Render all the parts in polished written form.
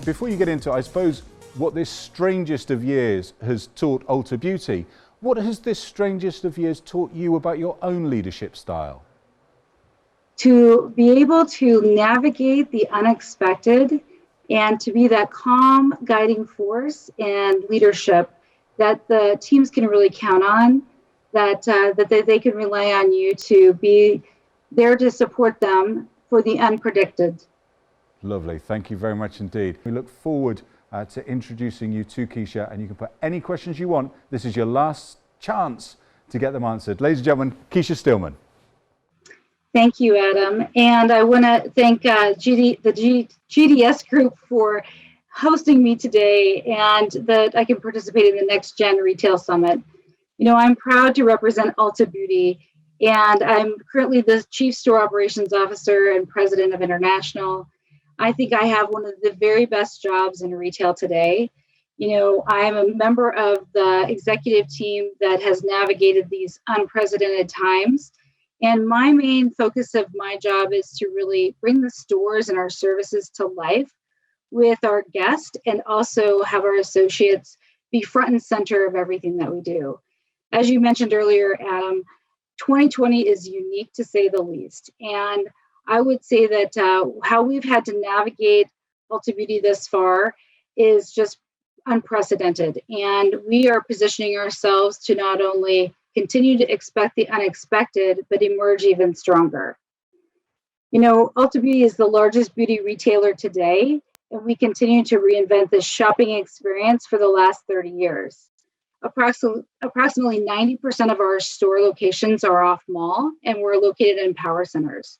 before you get into, I suppose, what this strangest of years has taught Ulta Beauty, what has this strangest of years taught you about your own leadership style? To be able to navigate the unexpected and to be that calm guiding force and leadership that the teams can really count on, that they can rely on you to be there to support them for the unpredicted. Lovely, thank you very much indeed. We look forward to introducing you to Kecia, and you can put any questions you want. This is your last chance to get them answered. Ladies and gentlemen, Kecia Steelman. Thank you, Adam. And I want to thank the GDS Group for hosting me today and that I can participate in the Next Gen Retail Summit. You know, I'm proud to represent Ulta Beauty, and I'm currently the Chief Store Operations Officer and President of International. I think I have one of the very best jobs in retail today. You know, I'm a member of the executive team that has navigated these unprecedented times. And my main focus of my job is to really bring the stores and our services to life with our guests and also have our associates be front and center of everything that we do. As you mentioned earlier, Adam, 2020 is unique to say the least. And I would say that how we've had to navigate Ulta Beauty thus far is just unprecedented. And we are positioning ourselves to not only continue to expect the unexpected, but emerge even stronger. You know, Ulta Beauty is the largest beauty retailer today, and we continue to reinvent the shopping experience for the last 30 years. Approximately 90% of our store locations are off mall, and we're located in power centers.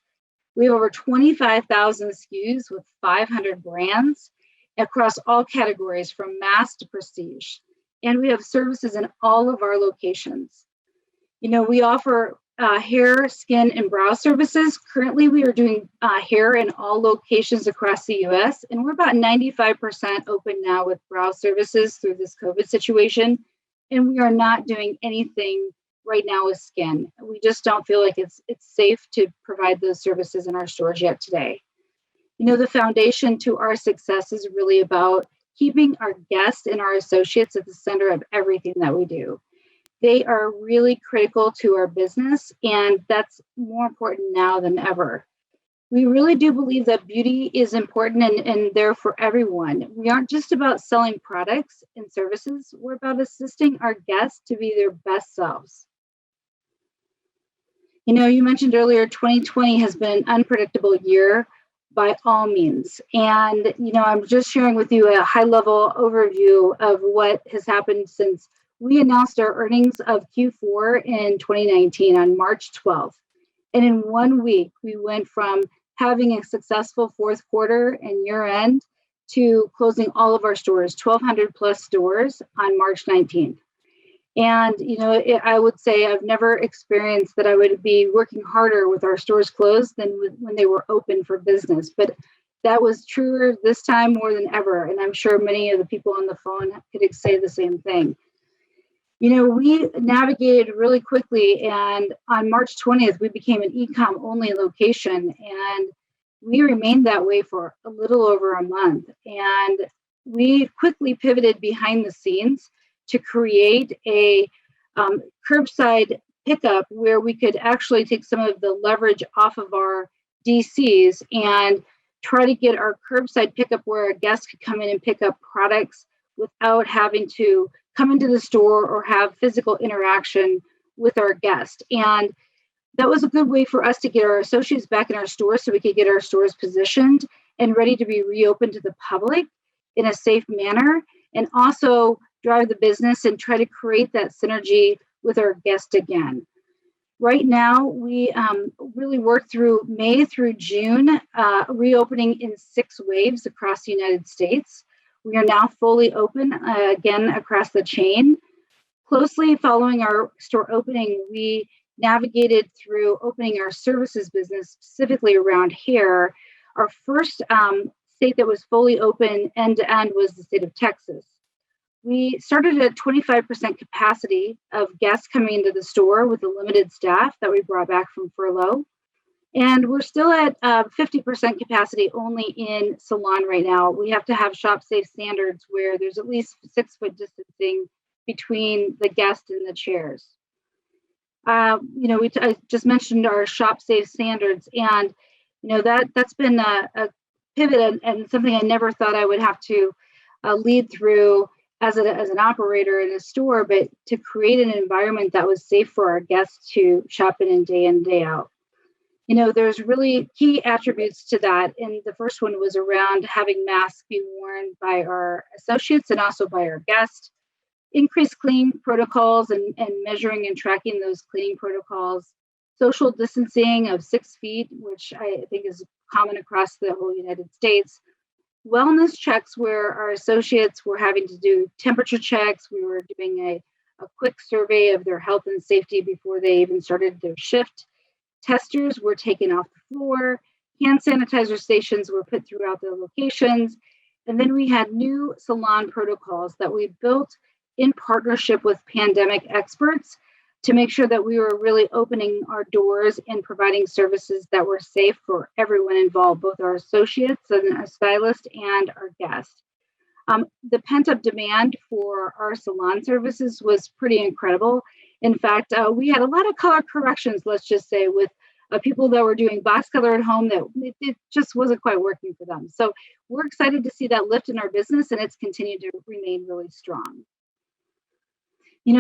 We have over 25,000 SKUs with 500 brands across all categories from mass to prestige. And we have services in all of our locations. You know, we offer hair, skin, and brow services. Currently, we are doing hair in all locations across the US, and we're about 95% open now with brow services through this COVID situation. And we are not doing anything right now with skin. We just don't feel like it's safe to provide those services in our stores yet today. You know, the foundation to our success is really about keeping our guests and our associates at the center of everything that we do. They are really critical to our business, and that's more important now than ever. We really do believe that beauty is important and there for everyone. We aren't just about selling products and services, we're about assisting our guests to be their best selves. You know, you mentioned earlier, 2020 has been an unpredictable year by all means. And, you know, I'm just sharing with you a high-level overview of what has happened since we announced our earnings of Q4 in 2019 on March 12th. And in 1 week, we went from having a successful fourth quarter and year end to closing all of our stores, 1,200 plus stores on March 19th. And, you know, I would say I've never experienced that I would be working harder with our stores closed than when they were open for business. But that was truer this time more than ever. And I'm sure many of the people on the phone could say the same thing. You know, we navigated really quickly, and on March 20th, we became an e-com only location, and we remained that way for a little over a month. And we quickly pivoted behind the scenes to create a curbside pickup where we could actually take some of the leverage off of our DCs and try to get our curbside pickup where a guest could come in and pick up products without having to come into the store or have physical interaction with our guest. And that was a good way for us to get our associates back in our stores so we could get our stores positioned and ready to be reopened to the public in a safe manner, and also drive the business and try to create that synergy with our guest again. Right now, we really worked through May through June, reopening in 6 waves across the United States. We are now fully open again across the chain. Closely following our store opening, we navigated through opening our services business, specifically around hair. Our first state that was fully open end to end was the state of Texas. We started at 25% capacity of guests coming into the store with a limited staff that we brought back from furlough. And we're still at 50% capacity only in salon right now. We have to have shop safe standards where there's at least 6 foot distancing between the guest and the chairs. I just mentioned our shop safe standards, and that's been a pivot and something I never thought I would have to lead through as an operator in a store, but to create an environment that was safe for our guests to shop in and day out. There's really key attributes to that. And the first one was around having masks be worn by our associates and also by our guests, increased cleaning protocols and measuring and tracking those cleaning protocols, social distancing of 6 feet, which I think is common across the whole United States, wellness checks where our associates were having to do temperature checks. We were doing a quick survey of their health and safety before they even started their shift. Testers were taken off the floor. Hand sanitizer stations were put throughout the locations. And then we had new salon protocols that we built in partnership with pandemic experts to make sure that we were really opening our doors and providing services that were safe for everyone involved, both our associates and our stylists and our guests. The pent-up demand for our salon services was pretty incredible. In fact, we had a lot of color corrections, let's just say, with people that were doing box color at home that it just wasn't quite working for them. So we're excited to see that lift in our business, and it's continued to remain really strong.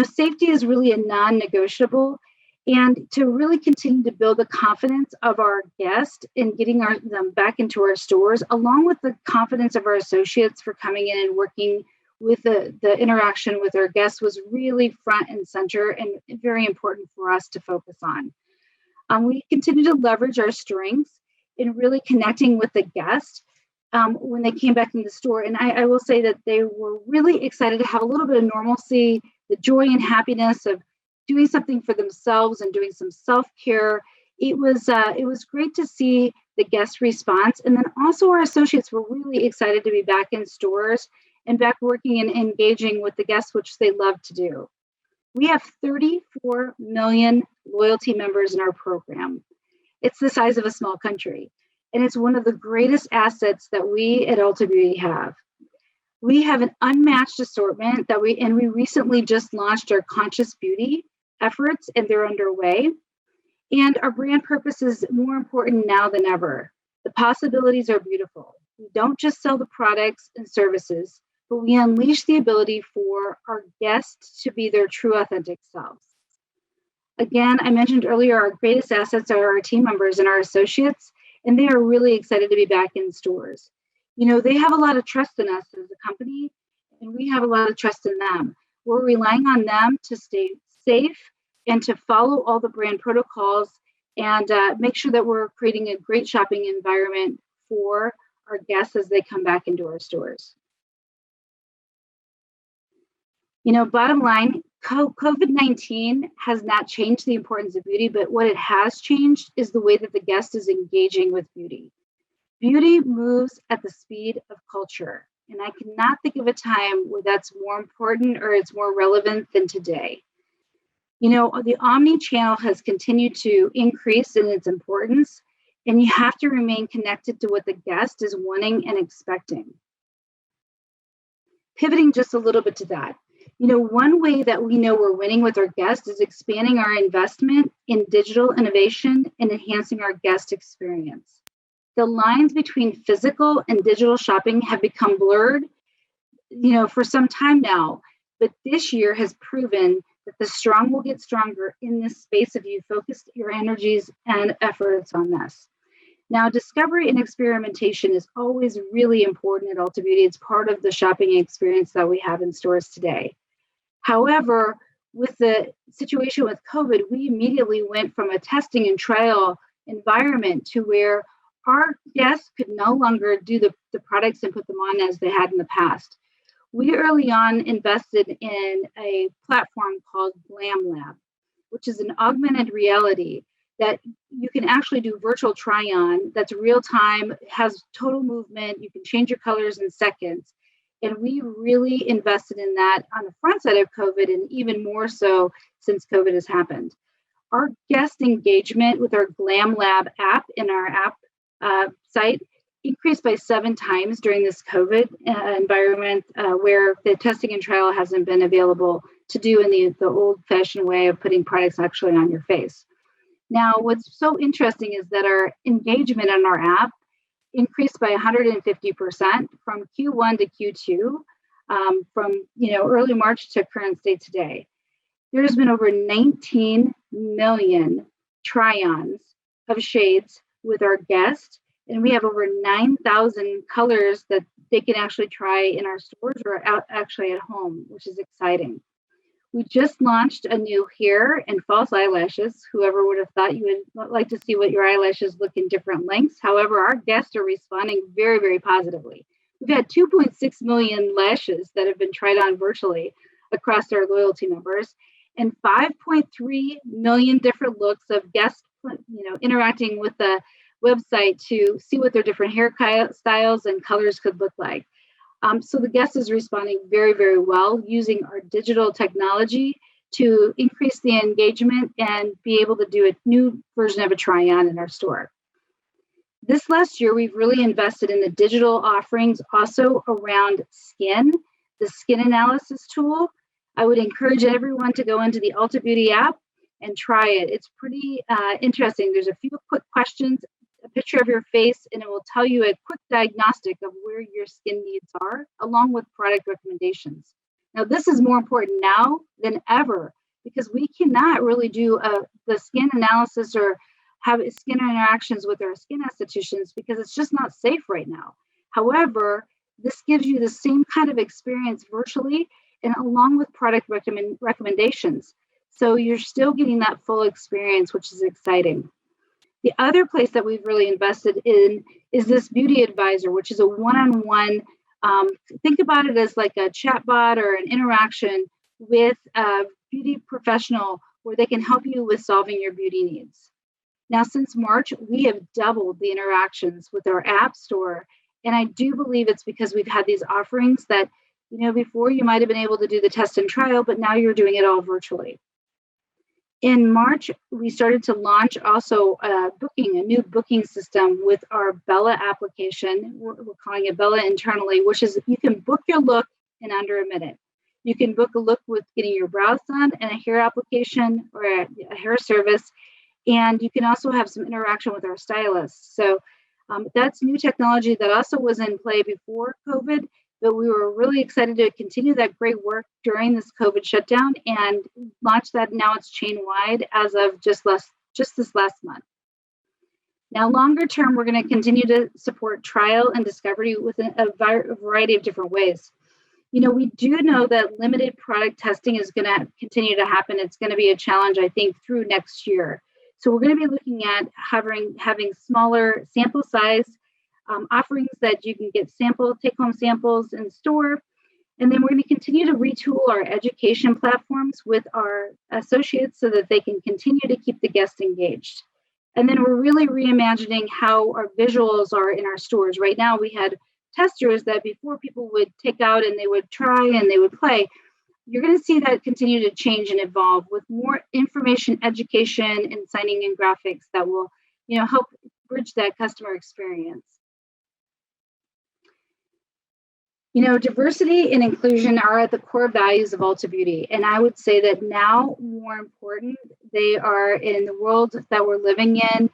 Safety is really a non-negotiable, and to really continue to build the confidence of our guests in getting them back into our stores, along with the confidence of our associates for coming in and working with the interaction with our guests, was really front and center and very important for us to focus on. We continue to leverage our strengths in really connecting with the guest when they came back in the store. And I will say that they were really excited to have a little bit of normalcy, the joy and happiness of doing something for themselves and doing some self-care. It was great to see the guest response. And then also our associates were really excited to be back in stores and back working and engaging with the guests, which they love to do. We have 34 million loyalty members in our program. It's the size of a small country, and it's one of the greatest assets that we at Ulta Beauty have. We have an unmatched assortment that we recently just launched our conscious beauty efforts, and they're underway. And our brand purpose is more important now than ever. The possibilities are beautiful. We don't just sell the products and services, but we unleash the ability for our guests to be their true, authentic selves. Again, I mentioned earlier, our greatest assets are our team members and our associates, and they are really excited to be back in stores. They have a lot of trust in us as a company, and we have a lot of trust in them. We're relying on them to stay safe and to follow all the brand protocols and make sure that we're creating a great shopping environment for our guests as they come back into our stores. Bottom line, COVID-19 has not changed the importance of beauty, but what it has changed is the way that the guest is engaging with beauty. Beauty moves at the speed of culture, and I cannot think of a time where that's more important or it's more relevant than today. The omnichannel has continued to increase in its importance, and you have to remain connected to what the guest is wanting and expecting. Pivoting just a little bit to that. One way that we know we're winning with our guests is expanding our investment in digital innovation and enhancing our guest experience. The lines between physical and digital shopping have become blurred, for some time now, but this year has proven that the strong will get stronger in this space if you focus your energies and efforts on this. Now, discovery and experimentation is always really important at Ulta Beauty. It's part of the shopping experience that we have in stores today. However, with the situation with COVID, we immediately went from a testing and trial environment to where our guests could no longer do the products and put them on as they had in the past. We early on invested in a platform called Glam Lab, which is an augmented reality that you can actually do virtual try-on that's real time, has total movement, you can change your colors in seconds. And we really invested in that on the front side of COVID, and even more so since COVID has happened. Our guest engagement with our Glam Lab app in our app site increased by 7 times during this COVID environment where the testing and trial hasn't been available to do in the old-fashioned way of putting products actually on your face. Now, what's so interesting is that our engagement on our app increased by 150% from Q1 to Q2, from early March to current state today. There's been over 19 million try-ons of shades with our guests, and we have over 9,000 colors that they can actually try in our stores or out actually at home, which is exciting. We just launched a new hair and false eyelashes. Whoever would have thought you would like to see what your eyelashes look in different lengths. However, our guests are responding very, very positively. We've had 2.6 million lashes that have been tried on virtually across our loyalty members, and 5.3 million different looks of guests, interacting with the website to see what their different hair styles and colors could look like. So the guest is responding very, very well using our digital technology to increase the engagement and be able to do a new version of a try-on in our store. This last year, we've really invested in the digital offerings also around skin, the skin analysis tool. I would encourage everyone to go into the Ulta Beauty app and try it. It's pretty interesting. There's a few quick questions, a picture of your face, and it will tell you a quick diagnostic of where your skin needs are, along with product recommendations. Now, this is more important now than ever because we cannot really do the skin analysis or have skin interactions with our skin estheticians because it's just not safe right now. However, this gives you the same kind of experience virtually and along with product recommendations. So you're still getting that full experience, which is exciting. The other place that we've really invested in is this beauty advisor, which is a one-on-one, think about it as like a chatbot or an interaction with a beauty professional where they can help you with solving your beauty needs. Now, since March, we have doubled the interactions with our app store. And I do believe it's because we've had these offerings that, before you might have been able to do the test and trial, but now you're doing it all virtually. In March, we started to launch also a new booking system with our Bella application. We're calling it Bella internally, which is you can book your look in under a minute. You can book a look with getting your brows done and a hair application or a hair service. And you can also have some interaction with our stylists. So that's new technology that also was in play before COVID, but we were really excited to continue that great work during this COVID shutdown and launch that. Now it's chain-wide as of just this last month. Now, longer term, we're going to continue to support trial and discovery within a variety of different ways. We do know that limited product testing is going to continue to happen. It's going to be a challenge, I think, through next year. So we're going to be looking at having smaller sample size offerings that you can get take-home samples in store. And then we're going to continue to retool our education platforms with our associates so that they can continue to keep the guests engaged. And then we're really reimagining how our visuals are in our stores. Right now, we had testers that before people would take out and they would try and they would play. You're going to see that continue to change and evolve with more information, education, and signing in graphics that will, help bridge that customer experience. Diversity and inclusion are at the core values of Ulta Beauty. And I would say that now, more important, they are in the world that we're living in,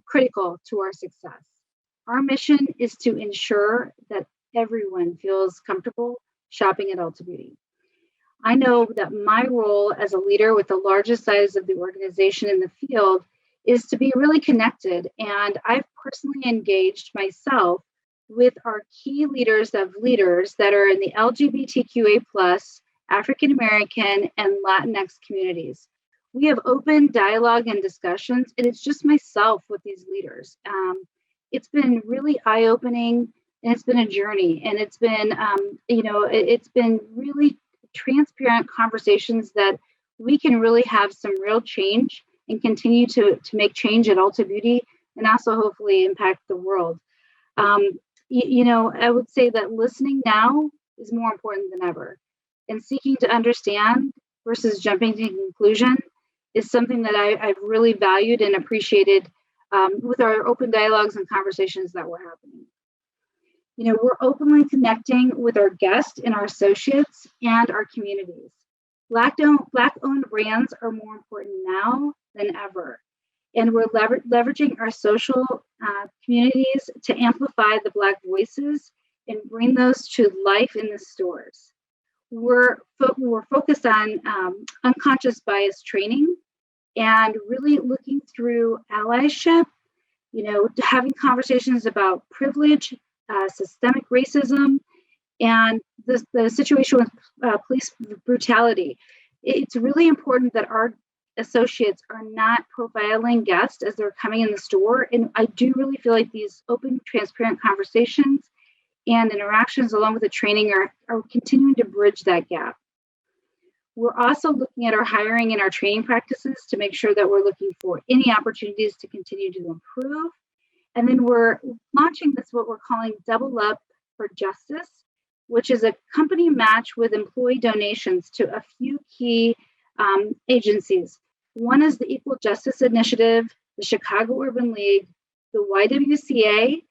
critical to our success. Our mission is to ensure that everyone feels comfortable shopping at Ulta Beauty. I know that my role as a leader with the largest size of the organization in the field is to be really connected. And I've personally engaged myself with our key leaders that are in the LGBTQA+, African American, and Latinx communities. We have open dialogue and discussions, and it's just myself with these leaders. It's been really eye-opening, and it's been a journey, and it's been, it's been really transparent conversations that we can really have some real change and continue to make change at Ulta Beauty and also hopefully impact the world. I would say that listening now is more important than ever, and seeking to understand versus jumping to conclusion is something that I've really valued and appreciated with our open dialogues and conversations that were happening. We're openly connecting with our guests and our associates and our communities. Black-owned brands are more important now than ever. And we're leveraging our social communities to amplify the Black voices and bring those to life in the stores. We're focused on unconscious bias training and really looking through allyship, having conversations about privilege, systemic racism, and the situation with police brutality. It's really important that our associates are not profiling guests as they're coming in the store. And I do really feel like these open, transparent conversations and interactions along with the training are continuing to bridge that gap. We're also looking at our hiring and our training practices to make sure that we're looking for any opportunities to continue to improve. And then we're launching this, what we're calling Double Up for Justice, which is a company match with employee donations to a few key agencies. One is the Equal Justice Initiative, the Chicago Urban League, the YWCA,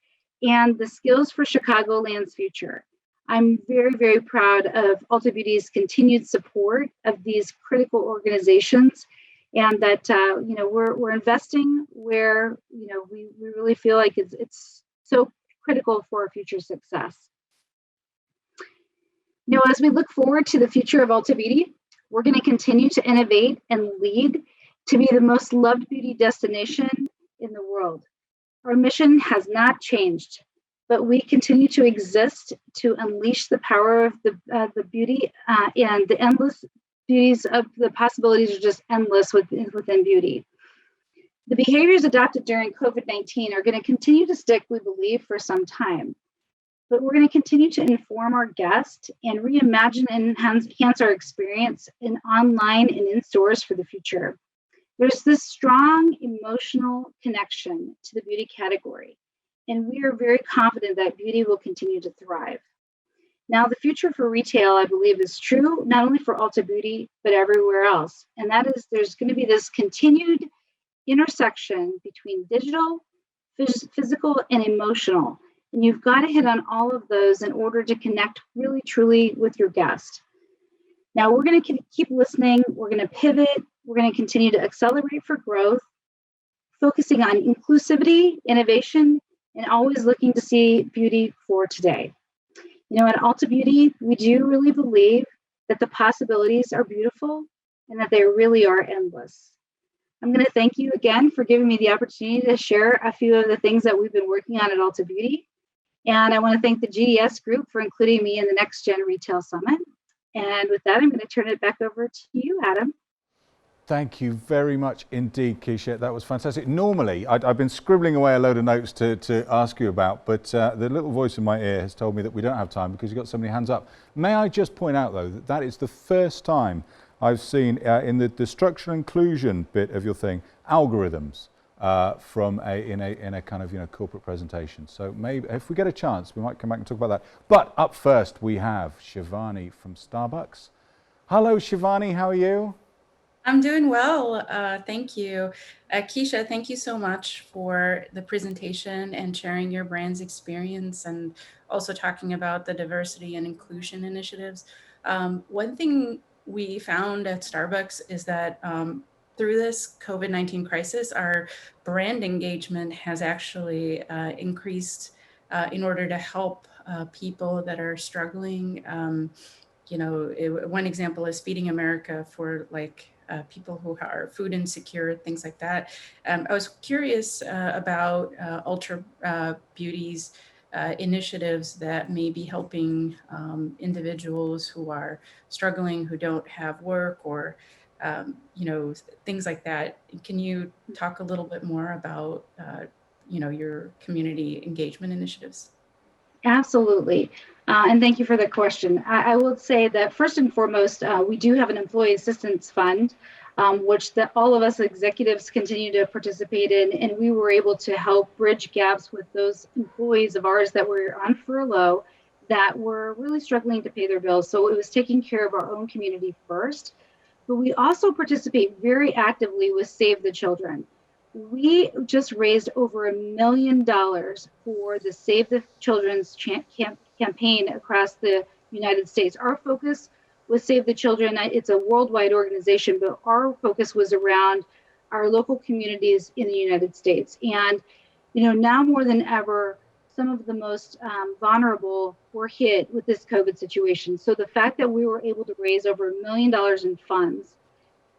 and the Skills for Chicagoland's Future. I'm very, very proud of Ulta Beauty's continued support of these critical organizations, and that we're investing where we really feel like it's so critical for our future success. As we look forward to the future of Ulta Beauty, we're going to continue to innovate and lead to be the most loved beauty destination in the world. Our mission has not changed, but we continue to exist to unleash the power of the beauty and the endless beauties of the possibilities are just endless within beauty. The behaviors adopted during COVID-19 are going to continue to stick, we believe, for some time. But we're going to continue to inform our guests and reimagine and enhance our experience in online and in stores for the future. There's this strong emotional connection to the beauty category, and we are very confident that beauty will continue to thrive. Now, the future for retail, I believe, is true not only for Ulta Beauty, but everywhere else. And that is there's going to be this continued intersection between digital, physical, and emotional. And you've got to hit on all of those in order to connect really, truly with your guest. Now, we're going to keep listening. We're going to pivot. We're going to continue to accelerate for growth, focusing on inclusivity, innovation, and always looking to see beauty for today. At Ulta Beauty, we do really believe that the possibilities are beautiful and that they really are endless. I'm going to thank you again for giving me the opportunity to share a few of the things that we've been working on at Ulta Beauty. And I want to thank the GDS Group for including me in the Next Gen Retail Summit. And with that, I'm going to turn it back over to you, Adam. Thank you very much indeed, Kecia. That was fantastic. Normally, I've been scribbling away a load of notes to ask you about, but the little voice in my ear has told me that we don't have time because you've got so many hands up. May I just point out, though, that that is the first time I've seen in the structural inclusion bit of your thing, algorithms in a kind of corporate presentation. So maybe if we get a chance, we might come back and talk about that. But up first, we have Shivani from Starbucks. Hello, Shivani. How are you? I'm doing well, thank you. Kecia, thank you so much for the presentation and sharing your brand's experience and also talking about the diversity and inclusion initiatives. One thing we found at Starbucks is that through this COVID-19 crisis, our brand engagement has actually increased in order to help people that are struggling. One example is Feeding America for people who are food insecure, things like that. I was curious about Ulta Beauty's initiatives that may be helping individuals who are struggling, who don't have work or, things like that. Can you talk a little bit more about, your community engagement initiatives? Absolutely. And thank you for the question. I will say that first and foremost, we do have an employee assistance fund, which all of us executives continue to participate in. And we were able to help bridge gaps with those employees of ours that were on furlough that were really struggling to pay their bills. So it was taking care of our own community first. but we also participate very actively with Save the Children. We just raised over $1 million for the Save the Children's campaign across the United States. Our focus was Save the Children. It's a worldwide organization, but our focus was around our local communities in the United States. And, now more than ever, some of the most vulnerable were hit with this COVID situation. So the fact that we were able to raise over $1 million in funds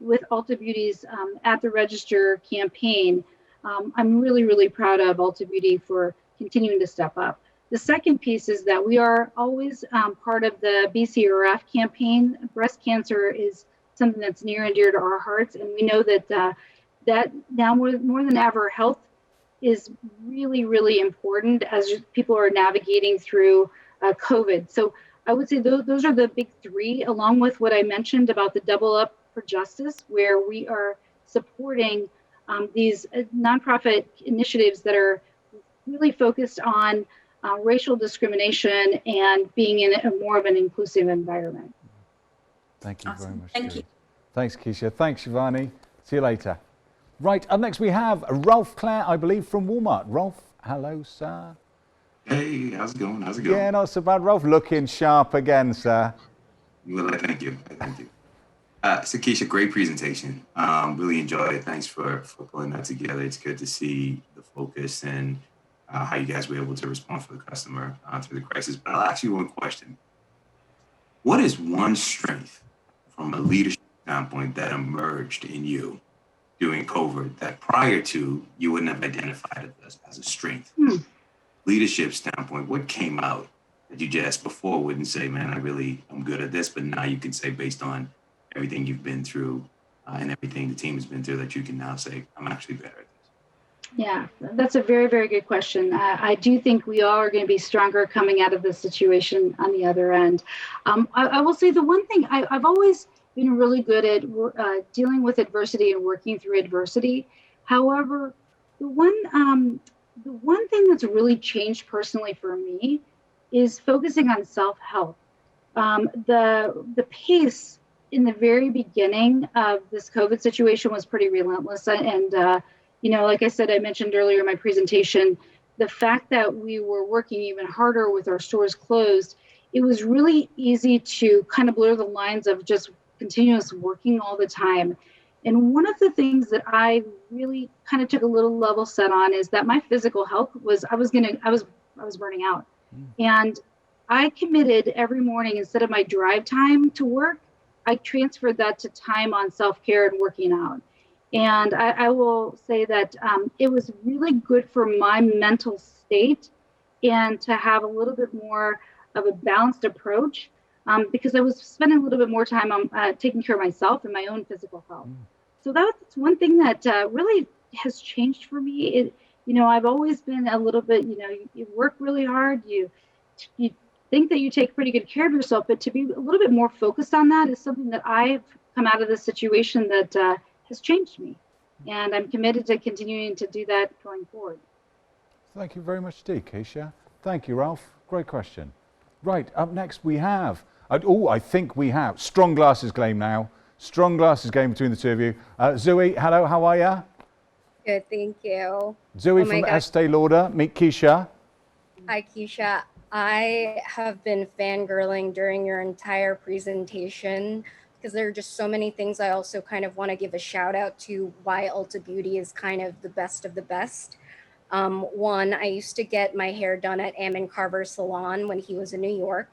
with Ulta Beauty's At the Register campaign, I'm really, really proud of Ulta Beauty for continuing to step up. The second piece is that we are always part of the BCRF campaign. Breast cancer is something that's near and dear to our hearts, and we know that that now more than ever, health is really, really important as people are navigating through COVID. So I would say those are the big three, along with what I mentioned about the Double Up for Justice, where we are supporting these nonprofit initiatives that are really focused on racial discrimination and being in a more of an inclusive environment. Thank you very much. Thank you. Thanks, Kecia. Thanks, Shivani. See you later. Right, up next we have Rolf Clare, I believe, from Walmart. Rolf, hello, sir. Hey, how's it going? How's it going? Yeah, not so bad. Rolf, looking sharp again, sir. Well, thank you. Thank you. So, Kecia, great presentation. Really enjoyed it. Thanks for pulling that together. It's good to see the focus and how you guys were able to respond for the customer through the crisis. But I'll ask you one question. What is one strength from a leadership standpoint that emerged in you during COVID that prior to you wouldn't have identified it as a strength? Leadership standpoint, what came out that you just before wouldn't say, man, I'm good at this, but now you can say based on everything you've been through and everything the team has been through that you can now say, I'm actually better at this? Yeah, that's a very, very good question. I do think we all are going to be stronger coming out of this situation on the other end. I will say the one thing I've always been really good at dealing with adversity and working through adversity. However, the one thing that's really changed personally for me is focusing on self-help. The pace in the very beginning of this COVID situation was pretty relentless. And, like I said, I mentioned earlier in my presentation, the fact that we were working even harder with our stores closed, it was really easy to kind of blur the lines of just continuous working all the time. And one of the things that I really kind of took a little level set on is that my physical health was, I was burning out. And I committed every morning, instead of my drive time to work, I transferred that to time on self-care and working out. And I will say that it was really good for my mental state and to have a little bit more of a balanced approach because I was spending a little bit more time on taking care of myself and my own physical health. So that's one thing that really has changed for me. I've always been a little bit, you work really hard, you think that you take pretty good care of yourself, but to be a little bit more focused on that is something that I've come out of this situation that has changed me. And I'm committed to continuing to do that going forward. Thank you very much indeed, Kecia. Thank you, Ralph. Great question. Right, up next we have, I think we have, strong glasses game now. Strong glasses game between the two of you. Zoe, hello, how are you? Good, thank you. Zoe from Estee Lauder, meet Kecia. Hi, Kecia. I have been fangirling during your entire presentation because there are just so many things. I also kind of want to give a shout out to why Ulta Beauty is kind of the best of the best. One, I used to get my hair done at Ammon Carver's salon when he was in New York.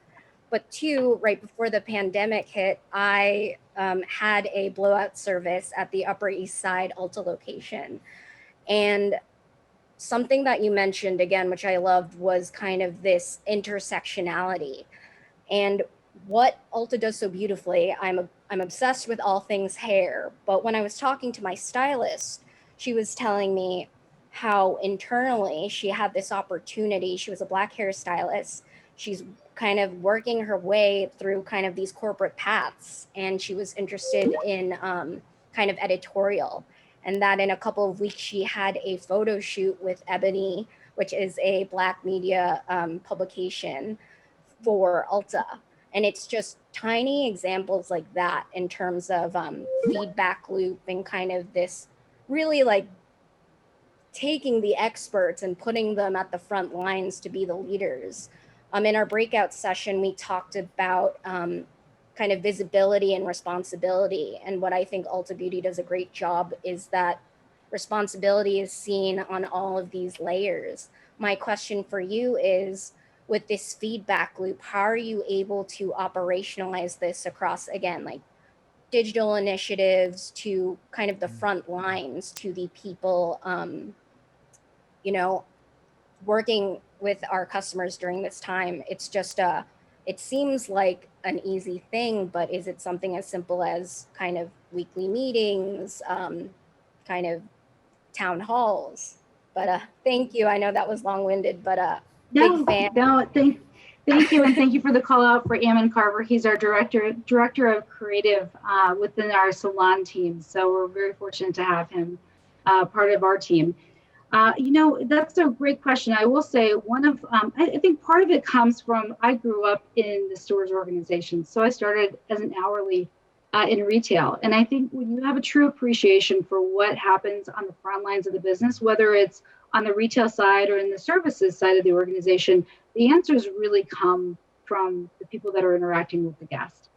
But two, right before the pandemic hit, I had a blowout service at the Upper East Side Ulta location. And something that you mentioned again, which I loved, was kind of this intersectionality. And what Ulta does so beautifully, I'm obsessed with all things hair. But when I was talking to my stylist, she was telling me how internally she had this opportunity. She was a Black hairstylist. She's kind of working her way through kind of these corporate paths. And she was interested in kind of editorial. And that in a couple of weeks, she had a photo shoot with Ebony, which is a Black media publication for Ulta. And it's just tiny examples like that in terms of feedback loop and kind of this really like taking the experts and putting them at the front lines to be the leaders. In our breakout session, we talked about kind of visibility and responsibility. And what I think Ulta Beauty does a great job is that responsibility is seen on all of these layers. My question for you is, with this feedback loop, how are you able to operationalize this across, again, like digital initiatives to kind of the front lines to the people, you know, working with our customers during this time? It's just it seems like an easy thing, but is it something as simple as kind of weekly meetings, kind of town halls? But thank you. I know that was long-winded, but big fan. No, thank you, and thank you for the call out for Ammon Carver. He's our director of creative within our salon team. So we're very fortunate to have him part of our team. That's a great question. I will say I think part of it comes from, I grew up in the stores organization. So I started as an hourly in retail. And I think when you have a true appreciation for what happens on the front lines of the business, whether it's on the retail side or in the services side of the organization, the answers really come from the people that are interacting with the guest.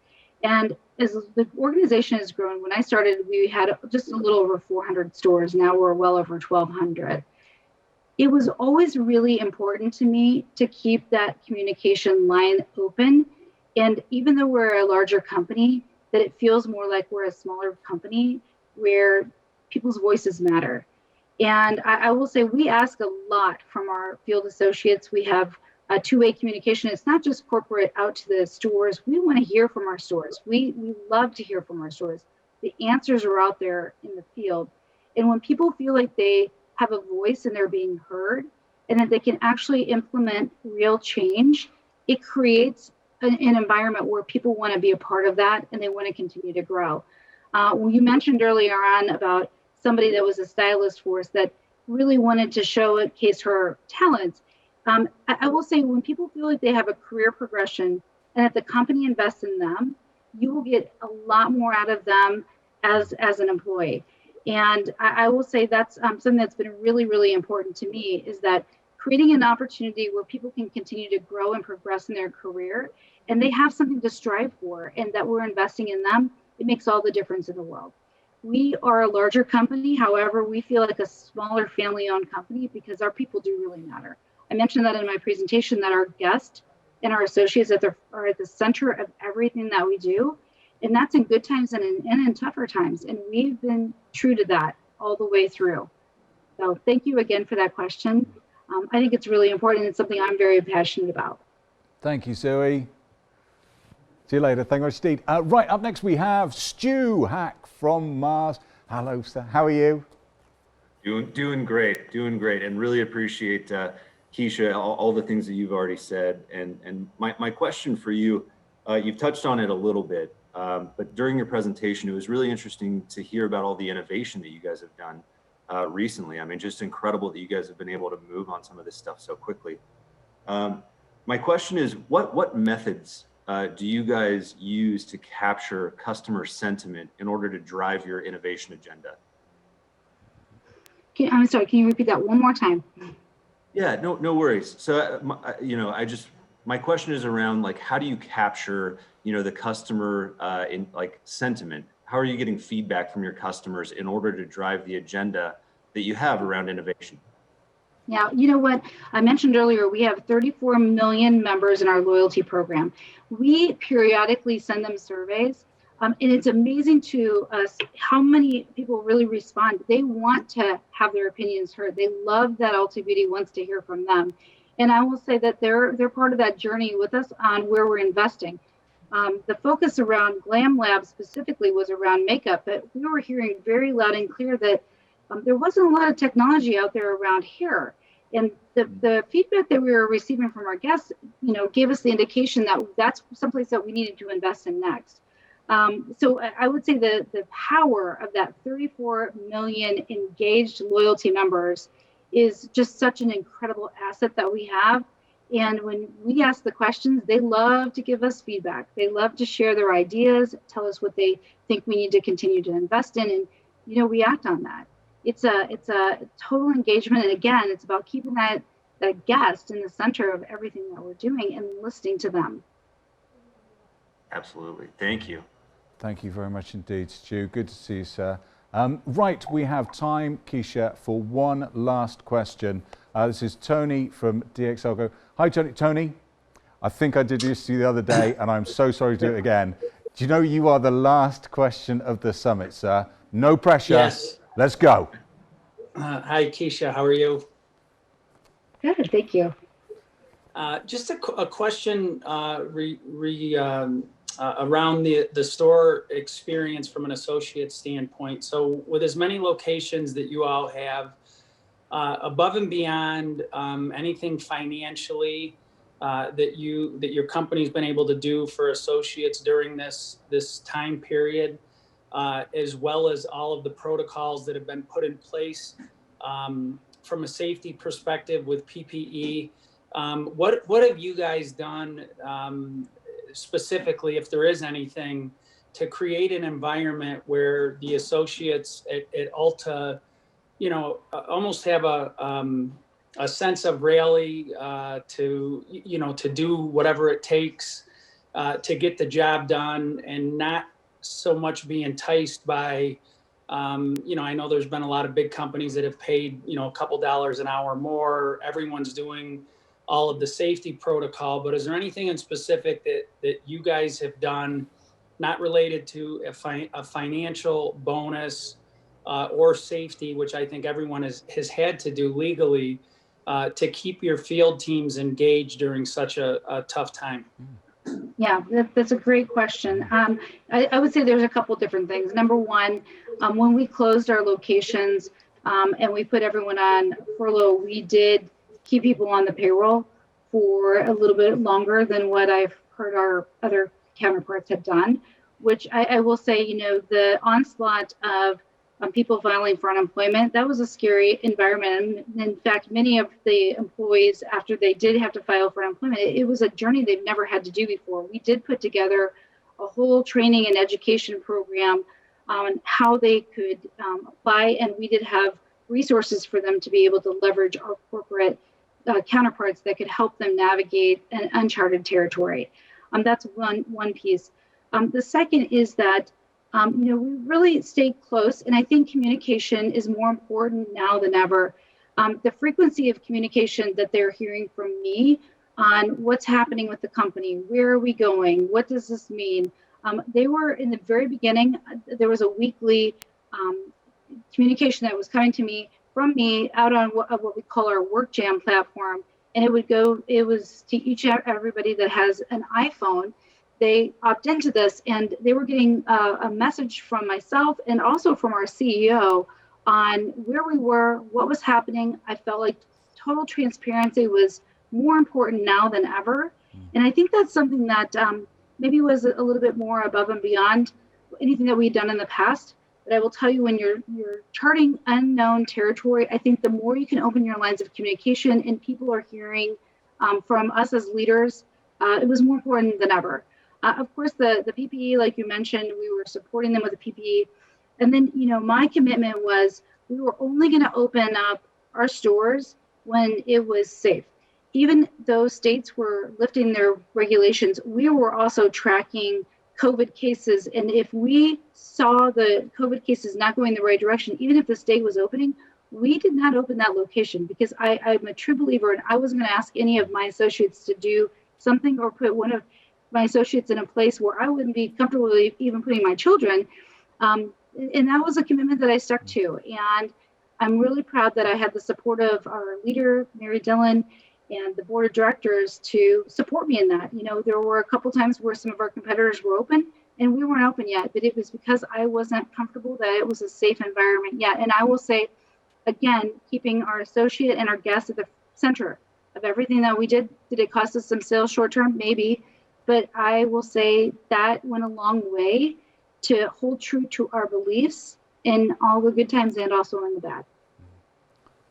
And as the organization has grown, when I started, we had just a little over 400 stores. Now we're well over 1,200. It was always really important to me to keep that communication line open. And even though we're a larger company, that it feels more like we're a smaller company where people's voices matter. And I will say we ask a lot from our field associates. We have a two-way communication. It's not just corporate out to the stores. We want to hear from our stores. We love to hear from our stores. The answers are out there in the field. And when people feel like they have a voice and they're being heard and that they can actually implement real change, it creates an environment where people want to be a part of that and they want to continue to grow. You mentioned earlier on about somebody that was a stylist for us that really wanted to showcase her talents. I will say when people feel like they have a career progression and that the company invests in them, you will get a lot more out of them as an employee. And I will say that's something that's been really, really important to me, is that creating an opportunity where people can continue to grow and progress in their career and they have something to strive for and that we're investing in them, it makes all the difference in the world. We are a larger company. However, we feel like a smaller family-owned company because our people do really matter. I mentioned that in my presentation, that our guests and our associates are at the center of everything that we do. And that's in good times and in tougher times. And we've been true to that all the way through. So thank you again for that question. I think it's really important. It's something I'm very passionate about. Thank you, Zoe. See you later. Thank you, Steve. Right, up next we have Stu Hack from Mars. Hello, sir. How are you? Doing great, and really appreciate Kecia, all the things that you've already said. And my question for you, you've touched on it a little bit, but during your presentation, it was really interesting to hear about all the innovation that you guys have done recently. I mean, just incredible that you guys have been able to move on some of this stuff so quickly. My question is, what methods do you guys use to capture customer sentiment in order to drive your innovation agenda? I'm sorry, can you repeat that one more time? Yeah, no worries. So, my question is around, like, how do you capture, the customer in like sentiment? How are you getting feedback from your customers in order to drive the agenda that you have around innovation? Yeah, you know what? I mentioned earlier, we have 34 million members in our loyalty program. We periodically send them surveys, and it's amazing to us how many people really respond. They want to have their opinions heard. They love that Ulta Beauty wants to hear from them. And I will say that they're part of that journey with us on where we're investing. The focus around Glam Lab specifically was around makeup, but we were hearing very loud and clear that there wasn't a lot of technology out there around hair. And the feedback that we were receiving from our guests, gave us the indication that that's someplace that we needed to invest in next. So I would say the power of that 34 million engaged loyalty members is just such an incredible asset that we have. And when we ask the questions, they love to give us feedback. They love to share their ideas, tell us what they think we need to continue to invest in, and we act on that. It's a total engagement, and again, it's about keeping that guest in the center of everything that we're doing and listening to them. Absolutely. Thank you. Thank you very much indeed, Stu. Good to see you, sir. Right, we have time, Kecia, for one last question. This is Tony from DXL Go. Hi, Tony. Tony, I think I did this to you the other day, and I'm so sorry to do it again. Do you know you are the last question of the summit, sir? No pressure. Yes. Let's go. Hi, Kecia. How are you? Good, thank you. Just a question around the store experience from an associate standpoint. So with as many locations that you all have, above and beyond anything financially that your company's been able to do for associates during this time period, as well as all of the protocols that have been put in place from a safety perspective with PPE, what have you guys done specifically, if there is anything, to create an environment where the associates at Ulta, almost have a sense of rally to do whatever it takes to get the job done, and not so much be enticed by, I know there's been a lot of big companies that have paid, a couple dollars an hour more. Everyone's doing all of the safety protocol, but is there anything in specific that you guys have done, not related to a financial bonus or safety, which I think everyone has had to do legally, to keep your field teams engaged during such a tough time? Yeah, that's a great question. I would say there's a couple different things. Number one, when we closed our locations and we put everyone on furlough, we did keep people on the payroll for a little bit longer than what I've heard our other counterparts have done, which I will say, the onslaught of people filing for unemployment, that was a scary environment. And in fact, many of the employees, after they did have to file for unemployment, it was a journey they've never had to do before. We did put together a whole training and education program on how they could apply, and we did have resources for them to be able to leverage our corporate counterparts that could help them navigate an uncharted territory. That's one piece. The second is that we really stayed close, and I think communication is more important now than ever. The frequency of communication that they're hearing from me on what's happening with the company, where are we going, what does this mean? They were in the very beginning, there was a weekly communication that was coming to me from me out on what we call our Work Jam platform, and it was to everybody that has an iPhone. They opt into this, and they were getting a message from myself and also from our CEO on where we were, what was happening. I felt like total transparency was more important now than ever. And I think that's something that maybe was a little bit more above and beyond anything that we'd done in the past. But I will tell you, when you're charting unknown territory, I think the more you can open your lines of communication and people are hearing from us as leaders, it was more important than ever. Of course, the PPE, like you mentioned, we were supporting them with the PPE. And then, my commitment was we were only going to open up our stores when it was safe. Even though states were lifting their regulations, we were also tracking COVID cases. And if we saw the COVID cases not going the right direction, even if the state was opening, we did not open that location, because I'm a true believer, and I wasn't going to ask any of my associates to do something or put one of my associates in a place where I wouldn't be comfortable even putting my children. And that was a commitment that I stuck to. And I'm really proud that I had the support of our leader, Mary Dillon, and the board of directors to support me in that. There were a couple times where some of our competitors were open and we weren't open yet, but it was because I wasn't comfortable that it was a safe environment yet. And I will say, again, keeping our associate and our guests at the center of everything that we did. Did it cost us some sales short term? Maybe. But I will say that went a long way to hold true to our beliefs in all the good times and also in the bad.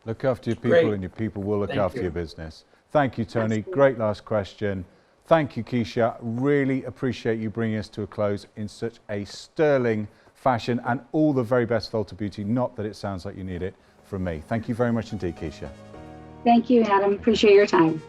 Look after your people, Great. and your people will look Thank after you. your business. Thank you, Tony. Absolutely. Great last question. Thank you, Kecia. Really appreciate you bringing us to a close in such a sterling fashion, and all the very best for Ulta Beauty. Not that it sounds like you need it from me. Thank you very much indeed, Kecia. Thank you, Adam. Appreciate your time.